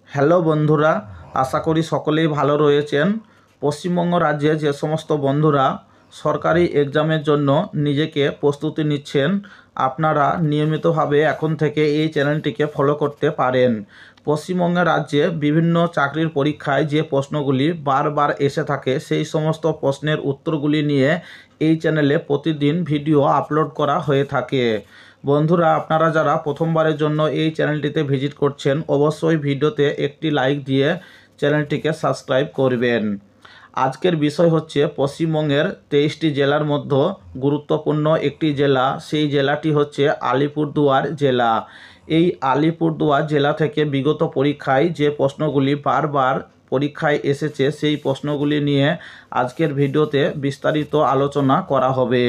Hello বন্ধুরা, আশা করি সকলেই ভালো রয়েছেন। পশ্চিমবঙ্গ রাজ্যে যে সমস্ত বন্ধুরা সরকারি এক্সামের জন্য নিজেকে প্রস্তুতি নিচ্ছেন, আপনারা নিয়মিতভাবে এখন থেকে এই চ্যানেলটিকে ফলো করতে পারেন। পশ্চিমবঙ্গ রাজ্যে বিভিন্ন চাকরির পরীক্ষায় যে প্রশ্নগুলি বারবার এসে থাকে, সেই সমস্ত প্রশ্নের উত্তরগুলি নিয়ে এই চ্যানেলে প্রতিদিন ভিডিও আপলোড করা হয়ে থাকে। বন্ধুরা, আপনারা যারা প্রথমবারের জন্য এই চ্যানেলটিতে ভিজিট করছেন, অবশ্যই ভিডিওতে একটি লাইক দিয়ে চ্যানেলটিকে সাবস্ক্রাইব করবেন। আজকের বিষয় হচ্ছে পশ্চিমবঙ্গের 23টি জেলার মধ্যে গুরুত্বপূর্ণ একটি জেলা, সেই জেলাটি হচ্ছে আলিপুরদুয়ার জেলা। এই আলিপুরদুয়ার জেলা থেকে বিগত পরীক্ষায় যে প্রশ্নগুলি বারবার পরীক্ষায় এসেছে, সেই প্রশ্নগুলি নিয়ে আজকের ভিডিওতে বিস্তারিত আলোচনা করা হবে।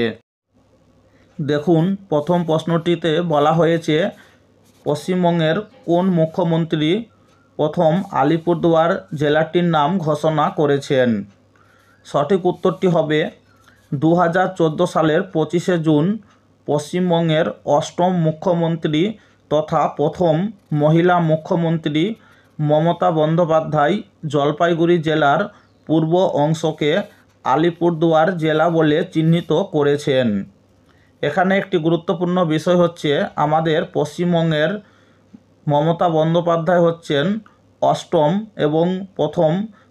দেখুন, প্রথম প্রশ্নটিতে বলা হয়েছে পশ্চিমবঙ্গের কোন মুখ্যমন্ত্রী প্রথম আলিপুরদুয়ার জেলাটির নাম ঘোষণা করেছেন। সঠিক উত্তরটি হবে 2014 সালের 25শে জুন পশ্চিমবঙ্গের অষ্টম মুখ্যমন্ত্রী তথা প্রথম মহিলা মুখ্যমন্ত্রী মমতা বন্দ্যোপাধ্যায় জলপাইগুড়ি জেলার পূর্ব অংশকে আলিপুরদুয়ার জেলা বলে চিহ্নিত করেছেন। এখানে একটি গুরুত্বপূর্ণ বিষয় হচ্ছে, আমাদের পশ্চিমবঙ্গের মমতা বন্দ্যোপাধ্যায় হচ্ছেন অষ্টম এবং প্রথম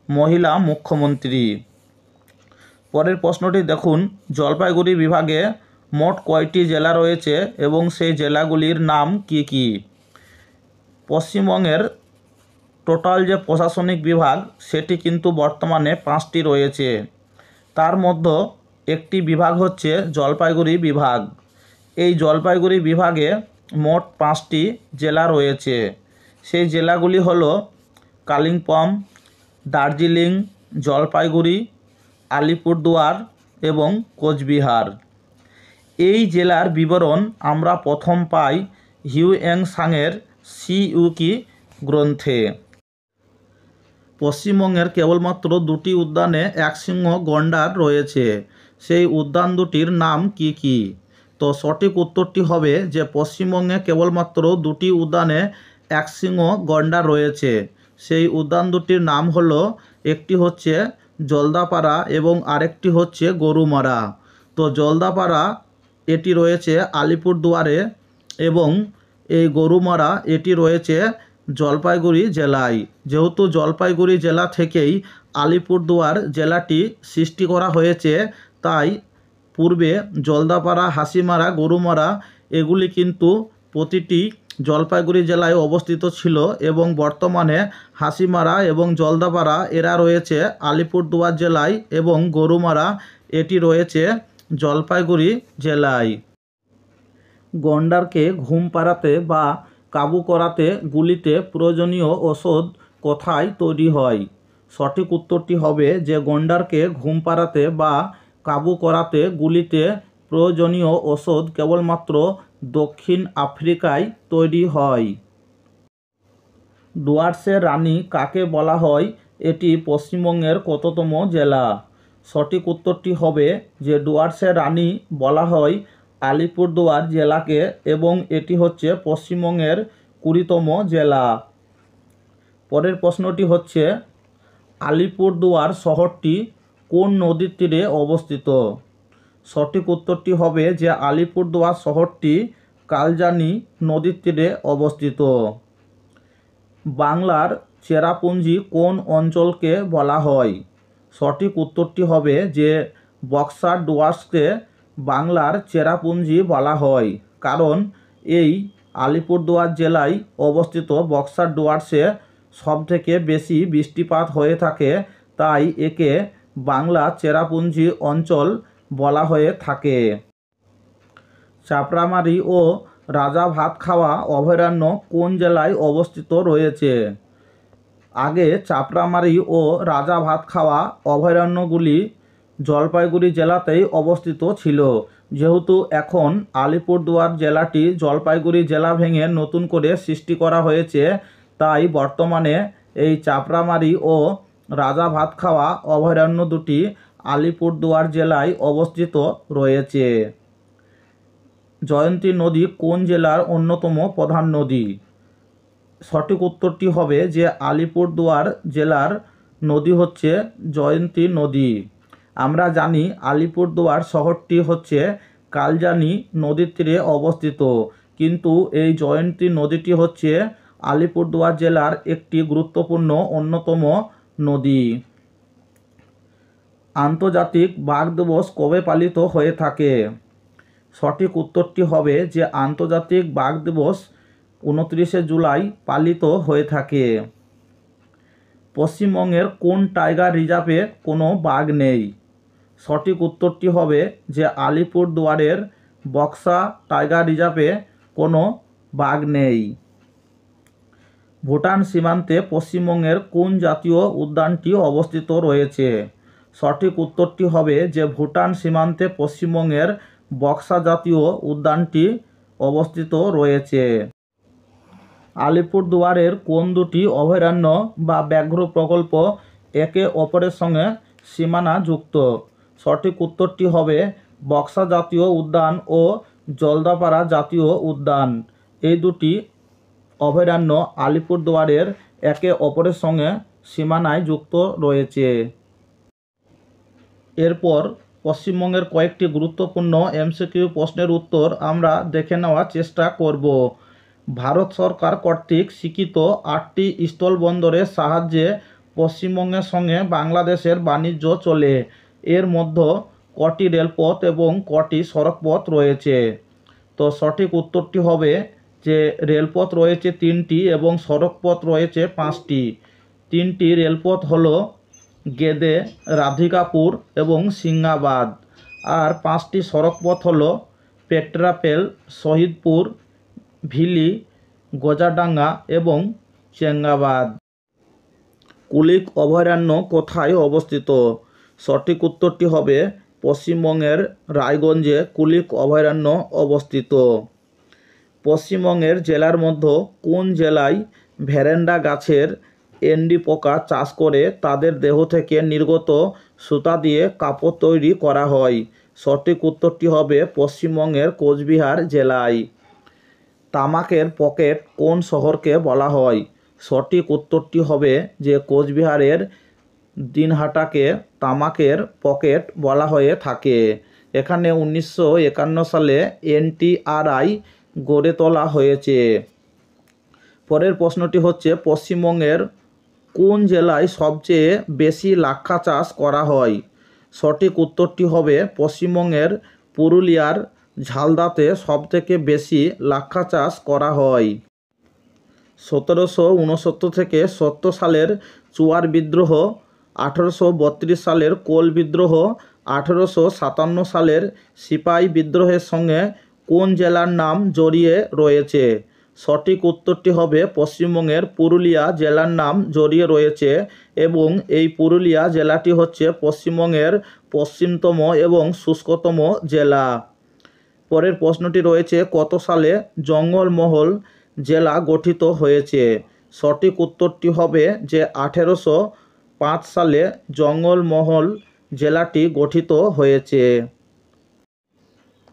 মহিলা মুখ্যমন্ত্রী। পরের প্রশ্নটি দেখুন, জলপাইগুড়ি বিভাগে মোট কয়টি জেলা রয়েছে এবং সেই জেলাগুলির নাম কি কি। পশ্চিমবঙ্গের টোটাল যে প্রশাসনিক বিভাগ, সেটি কিন্তু বর্তমানে 5টি রয়েছে। তার মধ্যে একটি বিভাগ হচ্ছে জলপাইগুড়ি বিভাগ। এই জলপাইগুড়ি বিভাগে মোট 5টি জেলা রয়েছে। সেই জেলাগুলি হলো কালিম্পং, দার্জিলিং, জলপাইগুড়ি, আলিপুরদুয়ার এবং কোচবিহার। এই জেলার বিবরণ আমরা প্রথম পাই হিউয়েন-সাংয়ের সিইউকি গ্রন্থে। পশ্চিমবঙ্গের কেবলমাত্র 2টি উদ্যানে একশৃঙ্গ গন্ডার রয়েছে। সেই উদ্যান দুটির নাম কি কি? তো সঠিক উত্তরটি হবে যে পশ্চিমবঙ্গে কেবলমাত্র 2টি উদ্যানে একশৃঙ্গ গন্ডার রয়েছে। সেই উদ্যান দুটির নাম হলো, একটি হচ্ছে জলদাপাড়া এবং আরেকটি হচ্ছে গরুমারা। তো জলদাপাড়া এটি রয়েছে আলিপুরদুয়ারে এবং এই গরুমারা এটি রয়েছে জলপাইগুড়ি জেলায়। যেহেতু জলপাইগুড়ি জেলা থেকেই আলিপুরদুয়ার জেলাটি সৃষ্টি করা হয়েছে, তাই পূর্বে জলদাপাড়া, হাসিমারা, গরুমারা এগুলি কিন্তু প্রতিটি জলপাইগুড়ি জেলায় অবস্থিত ছিল এবং বর্তমানে হাসিমারা এবং জলদাপাড়া এরা রয়েছে আলিপুরদুয়ার জেলায় এবং গরুমারা এটি রয়েছে জলপাইগুড়ি জেলায়। গন্ডারকে ঘুম পাড়াতে বা কাবু করাতে গুলিতে প্রয়োজনীয় ওষুধ কোথায় তৈরি হয়? সঠিক উত্তরটি হবে যে গন্ডারকে ঘুম পাড়াতে বা কাবু করাতে গুলিতে প্রয়োজনীয় ওষুধ কেবলমাত্র দক্ষিণ আফ্রিকায় তৈরি হয়। ডুয়ার্সের রানী কাকে বলা হয়? এটি পশ্চিমবঙ্গের কততম জেলা? সঠিক উত্তরটি হবে যে ডুয়ার্সের রানী বলা হয় আলিপুরদুয়ার জেলাকে এবং এটি হচ্ছে পশ্চিমবঙ্গের 20তম জেলা। পরের প্রশ্নটি হচ্ছে, আলিপুরদুয়ার শহরটি কোন নদীর তীরে অবস্থিত? সঠিক উত্তরটি হবে যে আলিপুরদুয়ার শহরটি কালজানি নদীর তীরে অবস্থিত। বাংলার চেরাপুঞ্জি কোন অঞ্চলকে বলা হয়? সঠিক উত্তরটি হবে যে বক্সার ডুয়ার্সকে বাংলার চেরাপুঞ্জি বলা হয়, কারণ এই আলিপুরদুয়ার জেলায় অবস্থিত বক্সার ডুয়ার্সে সবথেকে বেশি বৃষ্টিপাত হয়ে থাকে, তাই একে বাংলা চেরাপুঞ্জি অঞ্চল বলা হয়ে থাকে। চাপড়ামারি ও রাজা ভাতখাওয়া অভয়ারণ্য কোন জেলায় অবস্থিত রয়েছে? আগে চাপড়ামারি ও রাজা ভাতখাওয়া অভয়ারণ্যগুলি জলপাইগুড়ি জেলাতেই অবস্থিত ছিল। যেহেতু এখন আলিপুরদুয়ার জেলাটি জলপাইগুড়ি জেলা ভেঙে নতুন করে সৃষ্টি করা হয়েছে, তাই বর্তমানে এই চাপড়ামারি ও রাজা ভাতখাওয়া অভয়ারণ্য দুটি আলিপুরদুয়ার জেলায় অবস্থিত রয়েছে। জয়ন্তী নদী কোন জেলার অন্যতম প্রধান নদী? সঠিক উত্তরটি হবে যে আলিপুরদুয়ার জেলার নদী হচ্ছে জয়ন্তী নদী। আমরা জানি আলিপুরদুয়ার শহরটি হচ্ছে কালজানি নদীর তীরে অবস্থিত, কিন্তু এই জয়ন্তী নদীটি হচ্ছে আলিপুরদুয়ার জেলার একটি গুরুত্বপূর্ণ অন্যতম নদী। আন্তর্জাতিক বাঘ দিবস কবে পালিত হয়ে থাকে? সঠিক উত্তরটি হবে যে আন্তর্জাতিক বাঘ দিবস 29শে জুলাই পালিত হয়ে থাকে। পশ্চিমবঙ্গের কোন টাইগার রিজার্ভে কোনো বাঘ নেই? সঠিক উত্তরটি হবে যে আলিপুরদুয়ারের বক্সা টাইগার রিজার্ভে কোনো বাঘ নেই। ভুটান সীমান্তে পশ্চিমবঙ্গের কোন জাতীয় উদ্যানটি অবস্থিত রয়েছে? সঠিক উত্তরটি হবে যে ভুটান সীমান্তে পশ্চিমবঙ্গের বক্সা জাতীয় উদ্যানটি অবস্থিত রয়েছে। আলিপুরদুয়ারের কোন দুটি অভয়ারণ্য বা ব্যাঘ্র প্রকল্প একে অপরের সঙ্গে সীমানা যুক্ত? সঠিক উত্তরটি হবে বক্সা জাতীয় উদ্যান ও জলদাপাড়া জাতীয় উদ্যান। এই দুটি অভয়ারণ্য আলিপুরদুয়ারের একে অপরের সঙ্গে সীমানায় যুক্ত রয়েছে। এরপর পশ্চিমবঙ্গের কয়েকটি গুরুত্বপূর্ণ এমসিকিউ প্রশ্নের উত্তর আমরা দেখে নেওয়ার চেষ্টা করব। ভারত সরকার কর্তৃক স্বীকৃত 8টি স্থলবন্দরের সাহায্যে পশ্চিমবঙ্গের সঙ্গে বাংলাদেশের বাণিজ্য চলে। এর মধ্যে কটি রেলপথ এবং কটি সড়কপথ রয়েছে? তো সঠিক উত্তরটি হবে যে রেলপথ রয়েছে 3টি এবং সড়কপথ রয়েছে 5টি। 3টি রেলপথ হলো গেদে, রাধিকাপুর এবং সিংহাবাদ। আর 5টি সড়কপথ হলো পেট্রাপেল, শহীদপুর, ভিলি, গজাডাঙ্গা এবং চেঙ্গাবাদ। কুলিক অভয়ারণ্য কোথায় অবস্থিত? সঠিক উত্তরটি হবে পশ্চিমবঙ্গের রায়গঞ্জে কুলিক অভয়ারণ্য অবস্থিত। পশ্চিমবঙ্গের জেলার মধ্যে কোন জেলায় ভেরেন্ডা গাছের এন্ডি পোকা চাষ করে তাদের দেহ থেকে নির্গত সুতা দিয়ে কাপড় তৈরি করা হয়? সঠিক উত্তরটি হবে পশ্চিমবঙ্গের কোচবিহার জেলায়। তামাকের পকেট কোন শহরকে বলা হয়? সঠিক উত্তরটি হবে যে কোচবিহারের দিনহাটাকে তামাকের পকেট বলা হয়ে থাকে। এখানে 1951 সালে NTRI গড়ে তোলা হয়েছে। পরের প্রশ্নটি হচ্ছে পশ্চিমবঙ্গের কোন জেলায় সবচেয়ে বেশি লাক্ষা চাষ করা হয়? সঠিক উত্তরটি হবে পশ্চিমবঙ্গের পুরুলিয়ার ঝালদাতে সবথেকে বেশি লাক্ষা চাষ করা হয়। 1769 থেকে 70 সালের চুয়ার বিদ্রোহ, 1832 সালের কোল বিদ্রোহ, 1857 সালের সিপাহি বিদ্রোহের সঙ্গে কোন জেলার নাম জড়িয়ে রয়েছে? সঠিক উত্তরটি হবে পশ্চিমবঙ্গের পুরুলিয়া জেলার নাম জড়িয়ে রয়েছে এবং এই পুরুলিয়া জেলাটি হচ্ছে পশ্চিমবঙ্গের পশ্চিমতম এবং শুষ্কতম জেলা। পরের প্রশ্নটি রয়েছে কত সালে জঙ্গলমহল জেলা গঠিত হয়েছে? সঠিক উত্তরটি হবে যে 1805 সালে জঙ্গলমহল জেলাটি গঠিত হয়েছে।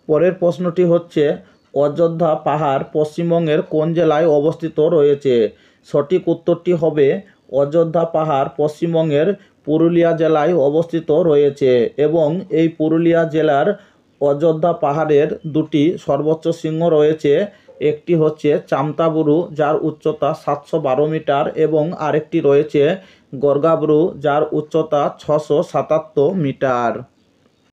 পরের প্রশ্নটি হচ্ছে অযোধ্যা পাহাড় পশ্চিমবঙ্গের কোন জেলায় অবস্থিত রয়েছে? সঠিক উত্তরটি হবে অযোধ্যা পাহাড় পশ্চিমবঙ্গের পুরুলিয়া জেলায় অবস্থিত রয়েছে এবং এই পুরুলিয়া জেলার অযোধ্যা পাহাড়ের দুটি সর্বোচ্চ শৃঙ্গ রয়েছে। একটি হচ্ছে চামতাবুরু যার উচ্চতা 712 মিটার এবং আরেকটি রয়েছে গর্গাবুরু যার উচ্চতা 677 মিটার।